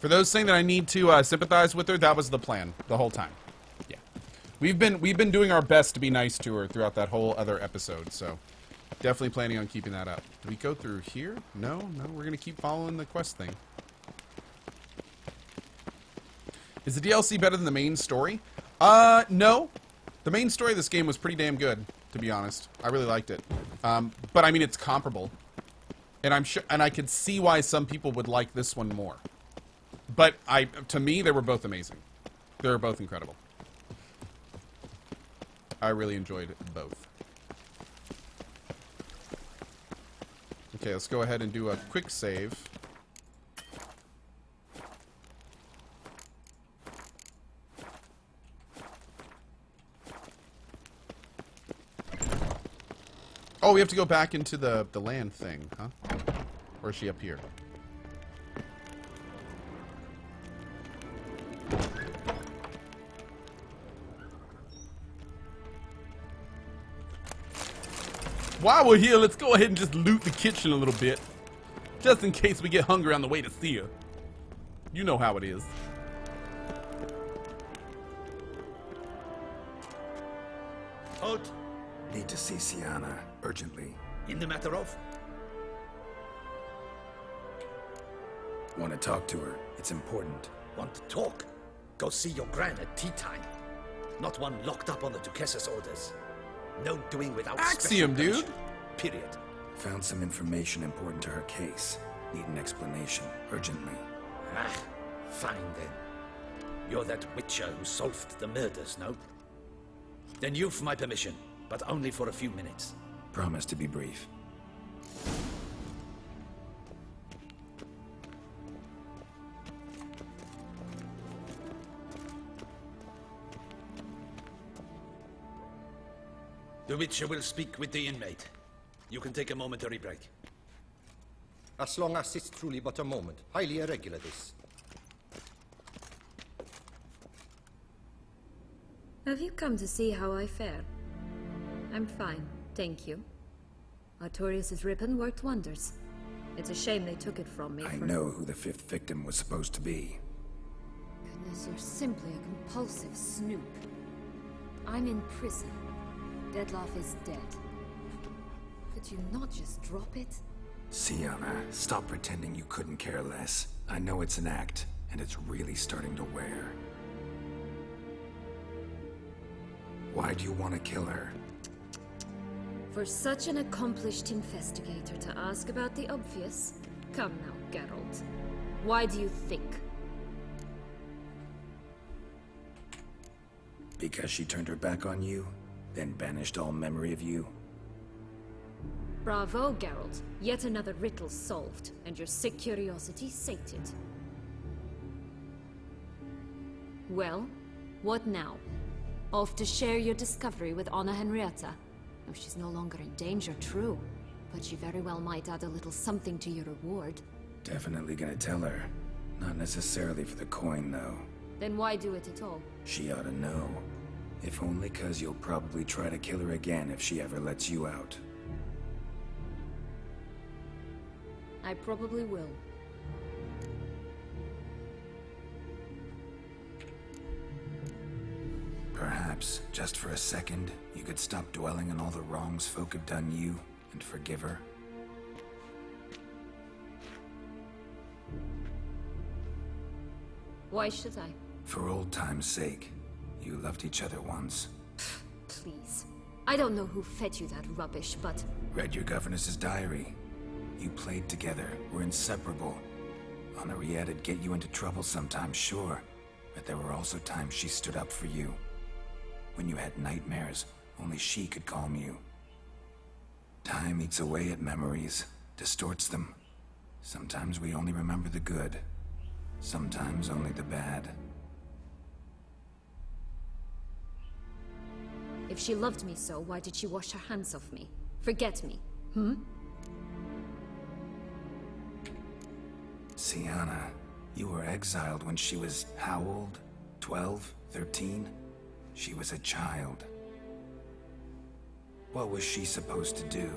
For those saying that I need to sympathize with her, that was the plan the whole time. Yeah. We've been doing our best to be nice to her throughout that whole other episode, so definitely planning on keeping that up. Do we go through here? No, we're gonna keep following the quest thing. Is the DLC better than the main story? No. The main story of this game was pretty damn good, to be honest. I really liked it. But I mean, it's comparable. And I'm sure, and I could see why some people would like this one more. But to me, they were both amazing. They were both incredible. I really enjoyed both. Okay, let's go ahead and do a quick save. Oh, we have to go back into the land thing, huh? Or is she up here? While we're here, let's go ahead and just loot the kitchen a little bit. Just in case we get hungry on the way to see her. You know how it is. Halt! Need to see Siana, urgently. In the matter of? Want to talk to her. It's important. Want to talk? Go see your gran at tea time. Not one locked up on the Duchess's orders. No doing without Axiom, special dude. permission. Period. Found some information important to her case. Need an explanation, urgently. Ah, fine then. You're that witcher who solved the murders, no? Then you've my permission, but only for a few minutes. Promise to be brief. The witcher will speak with the inmate. You can take a momentary break. As long as it's truly but a moment. Highly irregular, this. Have you come to see how I fare? I'm fine, thank you. Artorius' ribbon worked wonders. It's a shame they took it from me. I know who the fifth victim was supposed to be. Goodness, you're simply a compulsive snoop. I'm in prison. Deadloff is dead. Could you not just drop it? Siana, stop pretending you couldn't care less. I know it's an act, and it's really starting to wear. Why do you want to kill her? For such an accomplished investigator to ask about the obvious? Come now, Geralt. Why do you think? Because she turned her back on you, then banished all memory of you? Bravo, Geralt. Yet another riddle solved, and your sick curiosity sated. Well, what now? Off to share your discovery with Anna Henrietta? Oh, she's no longer in danger, true. But she very well might add a little something to your reward. Definitely gonna tell her. Not necessarily for the coin, though. Then why do it at all? She ought to know. If only 'cause you'll probably try to kill her again if she ever lets you out. I probably will. Perhaps, just for a second, you could stop dwelling on all the wrongs folk have done you and forgive her. Why should I? For old time's sake. You loved each other once. Please. I don't know who fed you that rubbish, but... Read your governess's diary. You played together, were inseparable. Henriette'd get you into trouble sometimes, sure. But there were also times she stood up for you. When you had nightmares, only she could calm you. Time eats away at memories, distorts them. Sometimes we only remember the good. Sometimes only the bad. If she loved me so, why did she wash her hands off me? Forget me, Siana, you were exiled when she was how old? 12? 13? She was a child. What was she supposed to do?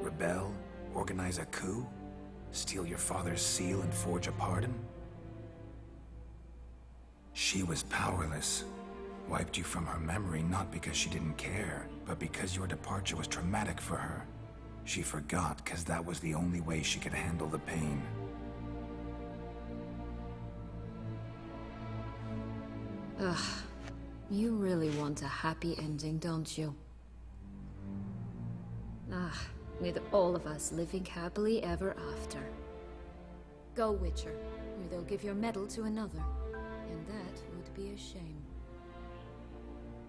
Rebel? Organize a coup? Steal your father's seal and forge a pardon? She was powerless. Wiped you from her memory not because she didn't care, but because your departure was traumatic for her. She forgot because that was the only way she could handle the pain. Ugh. You really want a happy ending, don't you? Ah, with all of us living happily ever after. Go, Witcher, or they'll give your medal to another. And that would be a shame.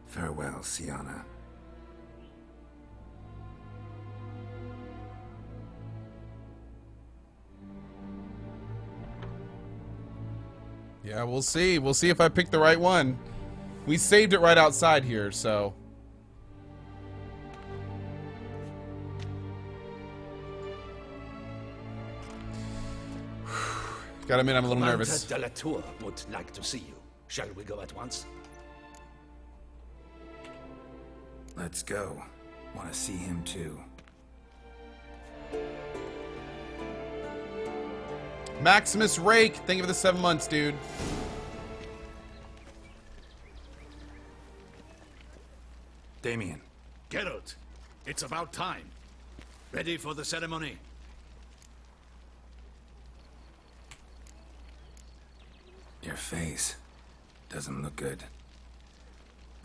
Farewell, Siana. Yeah, we'll see. We'll see if I picked the right one. We saved it right outside here, so... Gotta admit, I'm a little nervous. Commander de la Tour would like to see you. Shall we go at once? Let's go. Want to see him too. Maximus Rake, thank you for the 7 months, dude. Damien. Geralt, it's about time. Ready for the ceremony? Your face doesn't look good.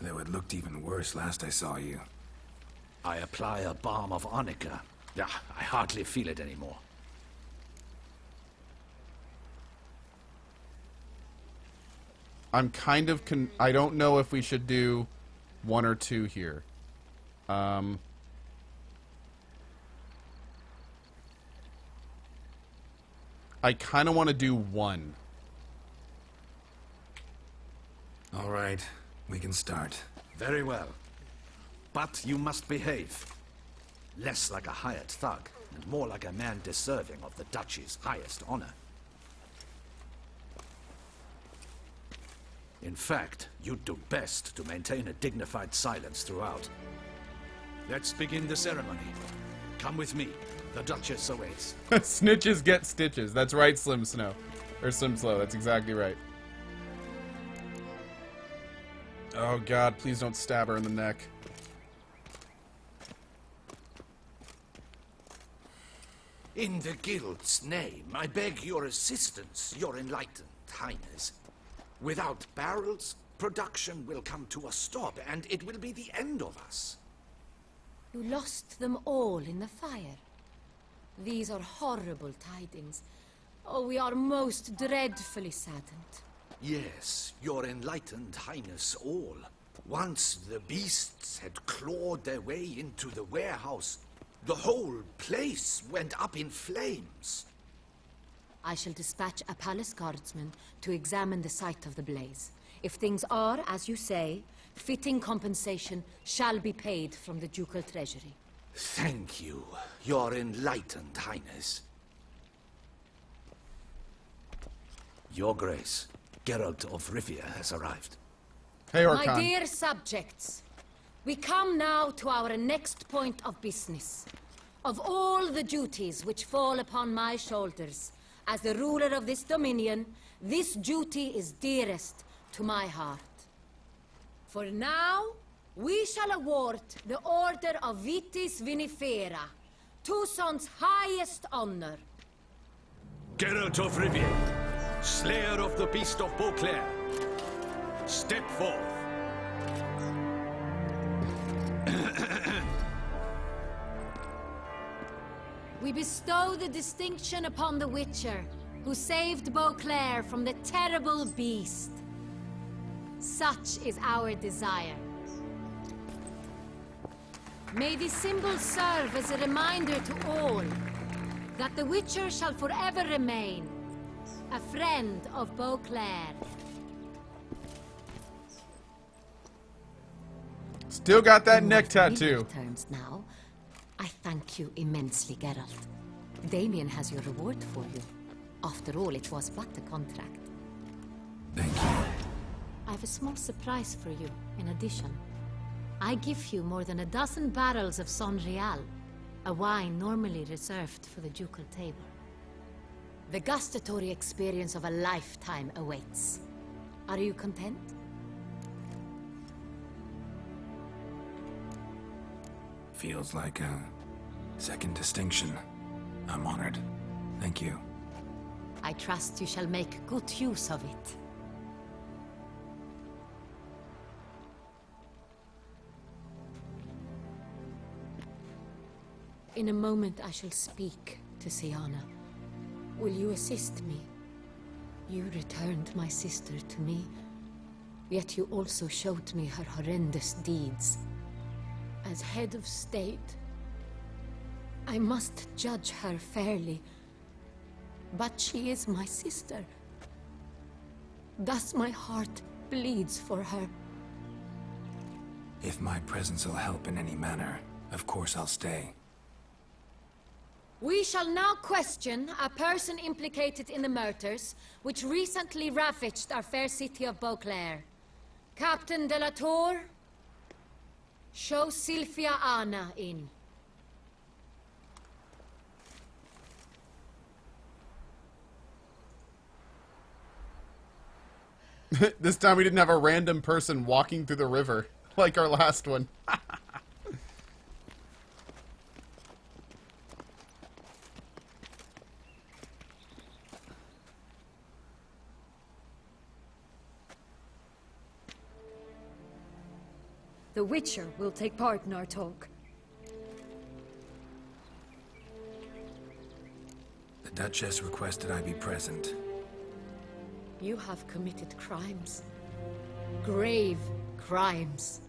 Though it looked even worse last I saw you. I apply a balm of arnica. Yeah, I hardly feel it anymore. I'm kind of I don't know if we should do 1 or 2 here. I kind of want to do 1. All right, we can start. Very well. But you must behave. Less like a hired thug, and more like a man deserving of the Duchy's highest honor. In fact, you'd do best to maintain a dignified silence throughout. Let's begin the ceremony. Come with me. The Duchess awaits. Snitches get stitches. That's right, Slim Snow. Or Slim Slow. That's exactly right. Oh god, please don't stab her in the neck. In the Guild's name, I beg your assistance, your enlightened highness. Without barrels, production will come to a stop, and it will be the end of us. You lost them all in the fire. These are horrible tidings. Oh, we are most dreadfully saddened. Yes, your enlightened highness all. Once the beasts had clawed their way into the warehouse, the whole place went up in flames. I shall dispatch a palace guardsman to examine the site of the blaze. If things are, as you say, fitting compensation shall be paid from the ducal treasury. Thank you, your enlightened highness. Your grace, Geralt of Rivia has arrived. Hey, My Orkan. dear subjects, we come now to our next point of business. Of all the duties which fall upon my shoulders, as the ruler of this dominion, this duty is dearest to my heart. For now, we shall award the Order of Vitis Vinifera, Toussaint's highest honor. Geralt of Rivia, slayer of the beast of Beauclair, step forth. We bestow the distinction upon the Witcher, who saved Beauclair from the terrible beast. Such is our desire. May this symbol serve as a reminder to all that the Witcher shall forever remain a friend of Beauclair. Still got that neck Familiar tattoo. Terms now. I thank you immensely, Geralt. Damien has your reward for you. After all, it was but a contract. Thank you. I have a small surprise for you, in addition. I give you more than a dozen barrels of Son Real, a wine normally reserved for the ducal table. The gustatory experience of a lifetime awaits. Are you content? Feels like a second distinction. I'm honored. Thank you. I trust you shall make good use of it. In a moment I shall speak to Siana. Will you assist me? You returned my sister to me, yet you also showed me her horrendous deeds. As head of state, I must judge her fairly. But she is my sister. Thus my heart bleeds for her. If my presence will help in any manner, of course I'll stay. We shall now question a person implicated in the murders which recently ravaged our fair city of Beauclair. Captain de la Tour, show Sylvia Anna in. This time we didn't have a random person walking through the river, like our last one. The Witcher will take part in our talk. The Duchess requested I be present. You have committed crimes. Grave crimes.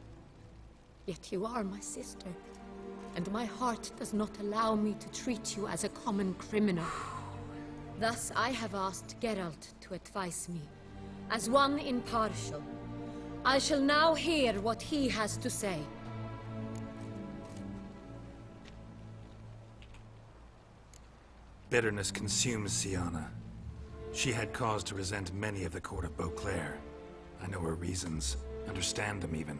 Yet you are my sister, and my heart does not allow me to treat you as a common criminal. Thus I have asked Geralt to advise me, as one impartial. I shall now hear what he has to say. Bitterness consumes Siana. She had cause to resent many of the court of Beauclair. I know her reasons, understand them even.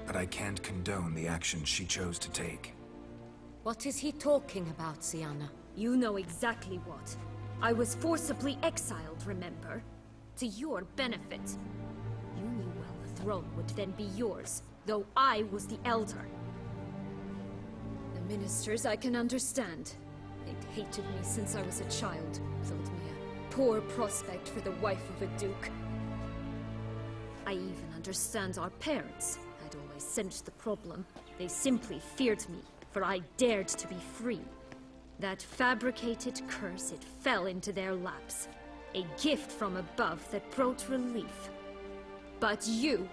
But I can't condone the actions she chose to take. What is he talking about, Siana? You know exactly what. I was forcibly exiled, remember? To your benefit. You knew well the throne would then be yours, though I was the elder. The ministers I can understand. They'd hated me since I was a child, thought me a poor prospect for the wife of a duke. I even understand our parents had always sensed the problem. They simply feared me, for I dared to be free. That fabricated curse, it fell into their laps. A gift from above that brought relief. But you...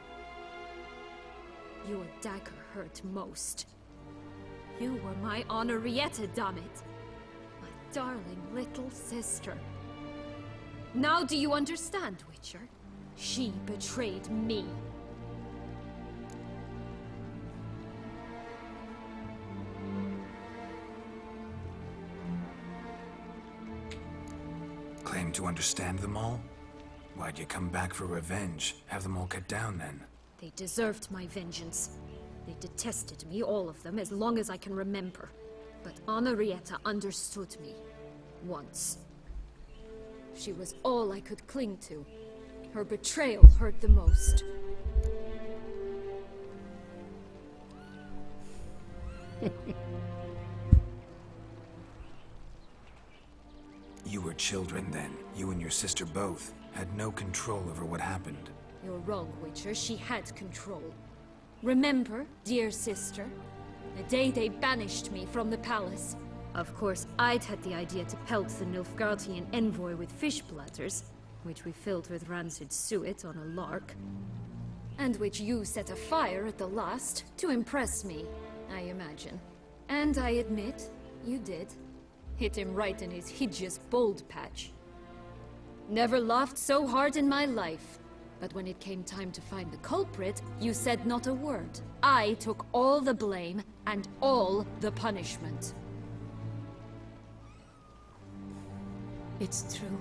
your dagger hurt most. You were my Henrietta, damn it. My darling little sister. Now do you understand, Witcher? She betrayed me. Claim to understand them all? Why'd you come back for revenge? Have them all cut down then? They deserved my vengeance. They detested me, all of them, as long as I can remember. But Henrietta understood me. Once. She was all I could cling to. Her betrayal hurt the most. You were children then. You and your sister both had no control over what happened. You're wrong, Witcher. She had control. Remember, dear sister, the day they banished me from the palace. Of course, I'd had the idea to pelt the Nilfgaardian envoy with fish platters, which we filled with rancid suet on a lark, and which you set afire at the last to impress me, I imagine. And I admit, you did. Hit him right in his hideous bald patch. Never laughed so hard in my life. But when it came time to find the culprit, you said not a word. I took all the blame and all the punishment. It's true.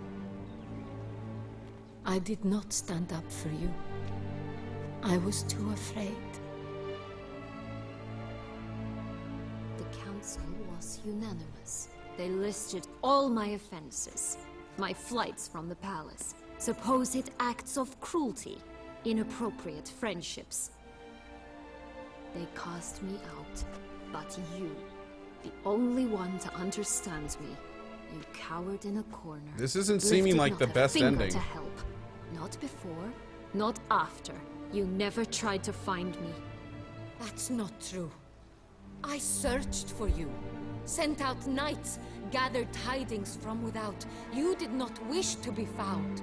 I did not stand up for you. I was too afraid. The council was unanimous. They listed all my offenses. My flights from the palace. Supposed acts of cruelty, inappropriate friendships. They cast me out, but you, the only one to understand me, you cowered in a corner. This isn't seeming Lifted like the not a best finger ending. to help. Not before, not after. You never tried to find me. That's not true. I searched for you, sent out knights, gathered tidings from without. You did not wish to be found.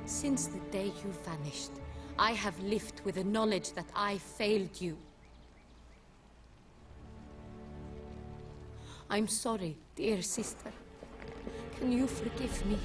Since the day you vanished, I have lived with the knowledge that I failed you. I'm sorry, dear sister. Can you forgive me?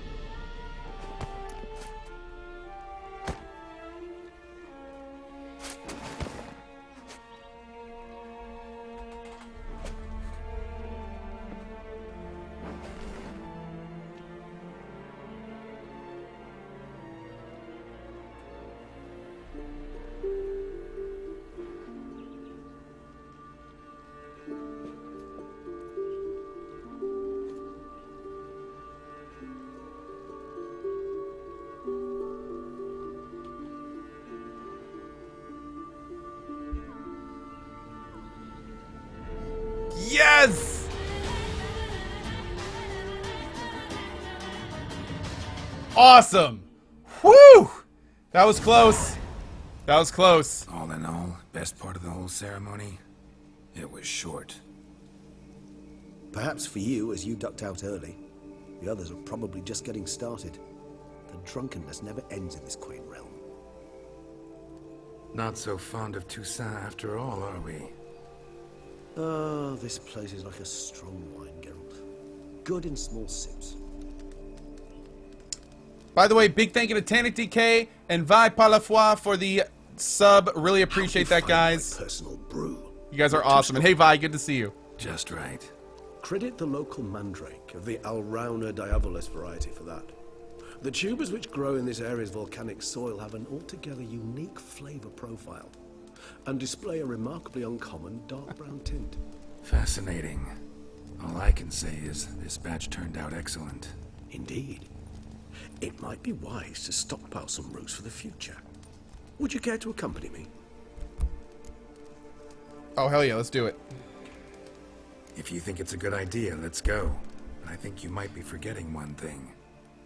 Yes! Awesome! Whew! That was close. That was close. All in all, best part of the whole ceremony? It was short. Perhaps for you, as you ducked out early. The others are probably just getting started. The drunkenness never ends in this quaint realm. Not so fond of Toussaint after all, are we? Oh, this place is like a strong wine, Geralt. Good in small sips. By the way, big thank you to Tanit DK and Vi Palafoi for the sub. Really appreciate that, guys. Personal brew. You guys are awesome. And hey, Vi, good to see you. Just right. Credit the local mandrake of the Alrauna diabolus variety for that. The tubers which grow in this area's volcanic soil have an altogether unique flavor profile and display a remarkably uncommon dark brown tint. Fascinating. All I can say is this batch turned out excellent. Indeed. It might be wise to stockpile some roots for the future. Would you care to accompany me? Oh, hell yeah, let's do it. If you think it's a good idea, let's go. But I think you might be forgetting one thing.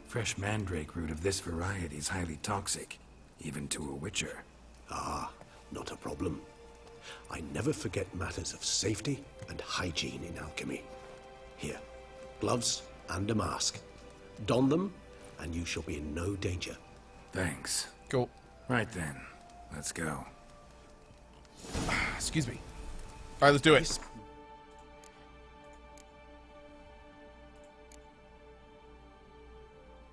Fresh mandrake root of this variety is highly toxic, even to a witcher. Ah, not a problem. I never forget matters of safety and hygiene in alchemy. Here, gloves and a mask. Don them, and you shall be in no danger. Thanks. Cool. Right then, let's go. Excuse me. All right, let's do it. This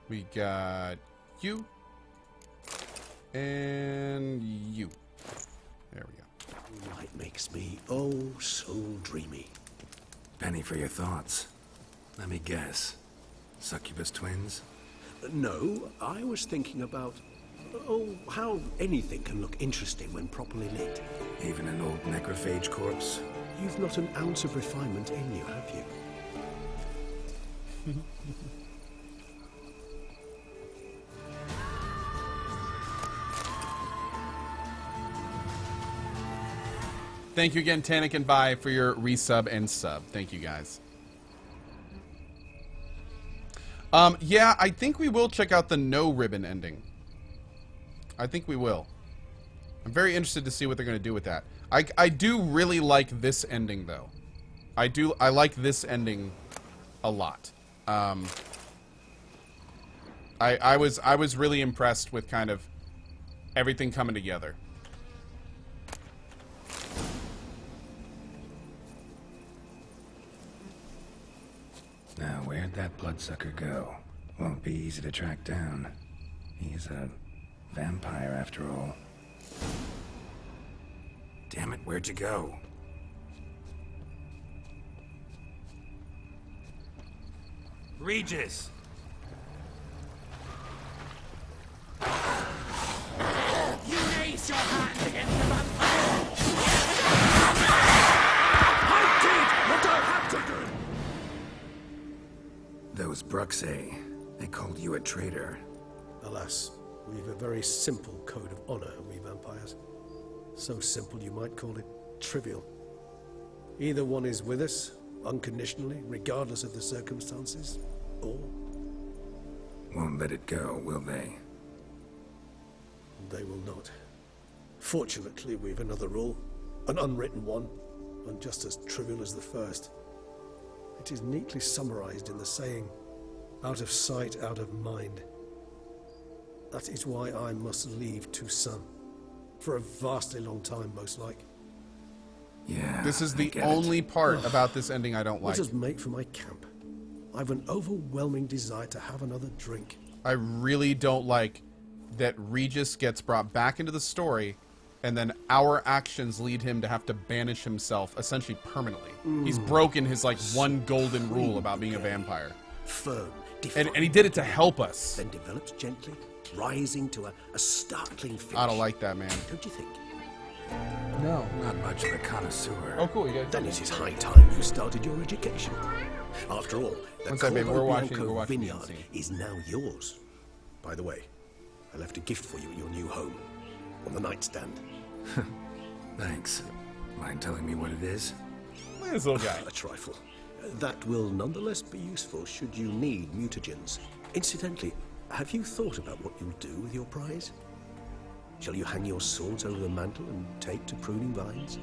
We got you and you. There we go. light makes me oh so dreamy. Penny for your thoughts. Let me guess. Succubus twins? No, I was thinking about how anything can look interesting when properly lit. Even an old necrophage corpse? You've not an ounce of refinement in you, have you? Thank you again, Tanik and Vi, for your resub and sub. Thank you, guys. Yeah, I think we will check out the no ribbon ending. I think we will. I'm very interested to see what they're going to do with that. I do really like this ending, though. I like this ending a lot. I was really impressed with kind of everything coming together. Now, where'd that bloodsucker go? Won't be easy to track down. He's a vampire, after all. Damn it, where'd you go? Regis! You raise your hand against the vampire! I did what I had to do! Those say? They called you a traitor. Alas, we've a very simple code of honor, we vampires. So simple you might call it trivial. Either one is with us, unconditionally, regardless of the circumstances, or Won't let it go, will they? they will not. Fortunately, we've another rule, an unwritten one, and just as trivial as the first. It is neatly summarized in the saying, out of sight, out of mind. That is why I must leave Toussaint. For a vastly long time, most like. Yeah. This is I the get it. only part about this ending I don't What like. does make for my camp? I've an overwhelming desire to have another drink. I really don't like that Regis gets brought back into the story, and then our actions lead him to have to banish himself essentially permanently. He's broken his like one golden rule about being a vampire, Firm, and he did it to help us. then develops gently, rising to a startling finish. I don't like that, man. Don't you think? No. Not much of a connoisseur. Oh, cool. You guys. Then it is high time you started your education. After all, the One sec, babe, we're watching Bianco the vineyard scene. is now yours. By the way, I left a gift for you at your new home, on the nightstand. Thanks. Mind telling me what it is? Look at this little guy. A trifle. That will nonetheless be useful should you need mutagens. Incidentally, have you thought about what you'll do with your prize? Shall you hang your swords over the mantle and take to pruning vines?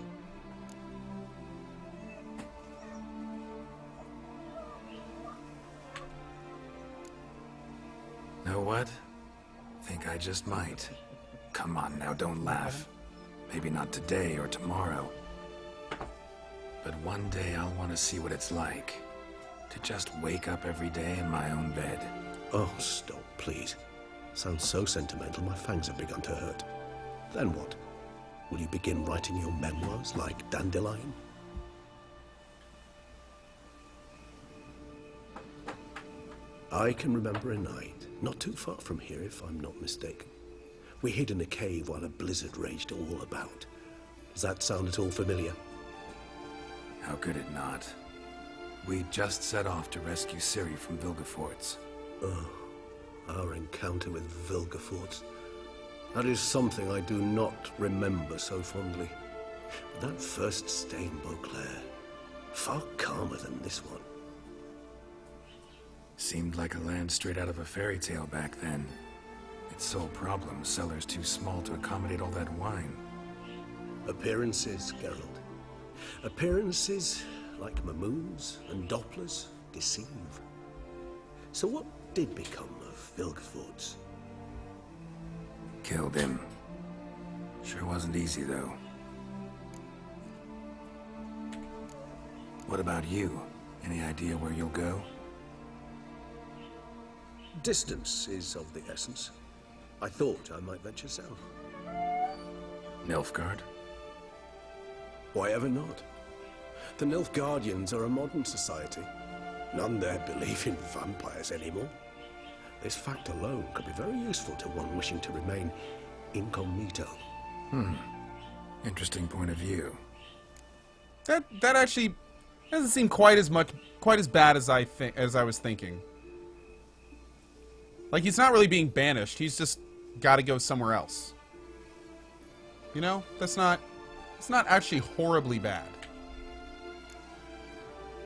Know what? Think I just might. Come on now, don't laugh. Maybe not today or tomorrow. But one day I'll want to see what it's like. To just wake up every day in my own bed. Oh, stop, please. Sounds so sentimental, my fangs have begun to hurt. Then what? Will you begin writing your memoirs like Dandelion? I can remember a night, not too far from here if I'm not mistaken. We hid in a cave while a blizzard raged all about. Does that sound at all familiar? How could it not? We just set off to rescue Ciri from Vilgefortz. Our encounter with Vilgefortz. That is something I do not remember so fondly. That first stay in Beauclair, far calmer than this one. Seemed like a land straight out of a fairy tale back then. Its sole problem, cellars too small to accommodate all that wine. Appearances, Geralt. Appearances, like Mamoons and Dopplers, deceive. So what did become of Vilgefortz? Killed him. Sure wasn't easy, though. What about you? Any idea where you'll go? Distance is of the essence. I thought I might venture south. Nilfgaard? Why ever not? The Nilfgaardians are a modern society. None there believe in vampires anymore. This fact alone could be very useful to one wishing to remain incognito. Interesting point of view. That actually doesn't seem quite as bad as I was thinking. Like, he's not really being banished. He's just got to go somewhere else. You know, it's not actually horribly bad.